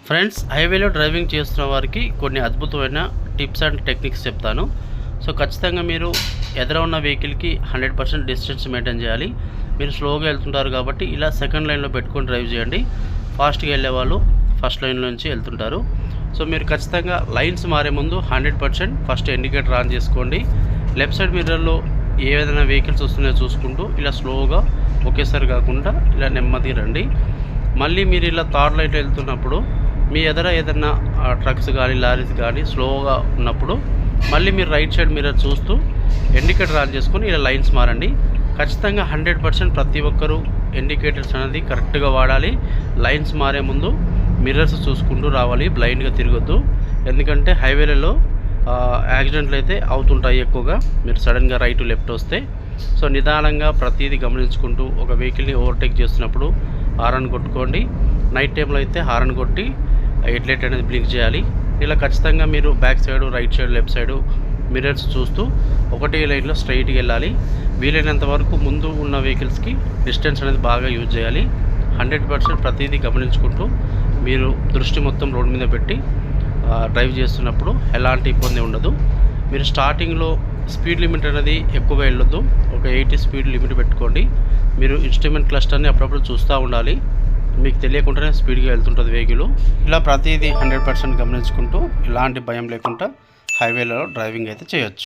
Friends, హైవేలో driving చేస్తున్న వారికి కొన్ని అద్భుతమైన టిప్స్ అండ్ టెక్నిక్స్ చెప్తాను. సో ఖచ్చితంగా మీరు ఎదుర ఉన్న వెహికల్కి 100% డిస్టెన్స్ మెయింటైన్ చేయాలి. మీరు స్లోగా వెళ్తుంటారు కాబట్టి ఇలా సెకండ్ లైన్లో పెట్టుకొని డ్రైవ్ చేయండి. ఫాస్ట్గా వెళ్ళే వాళ్ళు ఫస్ట్ లైన్లో నుంచి వెళ్తుంటారు. సో మీరు ఖచ్చితంగా లైన్స్ మారే ముందు 100% ఫస్ట్ ఇండికేటర్ ఆన్ చేసుకోండి. లెఫ్ట్ సైడ్ మిర్రర్లో ఏదైనా వెహికల్స్ వస్తున్నాయో చూసుకుంటూ ఇలా స్లోగా ఒకేసారి కాకుండా ఇలా నెమ్మదిగా రండి. మళ్ళీ మీరు ఇలా థర్డ్ లైన్లో వెళ్తున్నప్పుడు మీ ఎదుర ఏదైనా ట్రక్స్ కానీ లారీస్ కానీ స్లోగా ఉన్నప్పుడు మళ్ళీ మీరు రైట్ సైడ్ మిర్రర్ చూస్తూ ఇండికేటర్ ఆన్ చేసుకొని ఇలా లైన్స్ మారండి. ఖచ్చితంగా 100% ప్రతి ఒక్కరూ ఇండికేటర్స్ అనేది కరెక్ట్గా వాడాలి. లైన్స్ మారే ముందు మిర్రర్స్ చూసుకుంటూ రావాలి, బ్లైండ్గా తిరగొద్దు. ఎందుకంటే హైవేలలో యాక్సిడెంట్లు అయితే అవుతుంటాయి ఎక్కువగా, మీరు సడన్గా రైట్ లెఫ్ట్ వస్తే. సో నిదానంగా ప్రతిదీ గమనించుకుంటూ ఒక వెహికల్ని ఓవర్టేక్ చేస్తున్నప్పుడు హారన్ కొట్టుకోండి. నైట్ టైంలో అయితే హారన్ కొట్టి హెడ్లైట్ అనేది బ్లింక్ చేయాలి. ఇలా ఖచ్చితంగా మీరు back side, right side, left side mirrors చూస్తూ ఒకటే లైన్లో స్ట్రైట్గా వెళ్ళాలి. వీలైనంత వరకు ముందు ఉన్న వెహికల్స్కి డిస్టెన్స్ అనేది బాగా యూజ్ చేయాలి. 100% ప్రతిదీ గమనించుకుంటూ మీరు దృష్టి మొత్తం రోడ్ మీద పెట్టి డ్రైవ్ చేస్తున్నప్పుడు ఎలాంటి ఇబ్బంది ఉండదు. మీరు స్టార్టింగ్లో స్పీడ్ లిమిట్ అనేది ఎక్కువగా వెళ్ళొద్దు. ఒక 80 స్పీడ్ లిమిట్ పెట్టుకోండి. మీరు ఇన్స్ట్రుమెంట్ క్లస్టర్ని అప్పుడప్పుడు చూస్తూ ఉండాలి. మీకు తెలియకుండానే స్పీడ్గా వెళ్తుంటుంది వెహికల్. ఇలా ప్రతిదీ 100% గమనించుకుంటూ ఎలాంటి భయం లేకుండా హైవేలలో డ్రైవింగ్ అయితే చేయొచ్చు.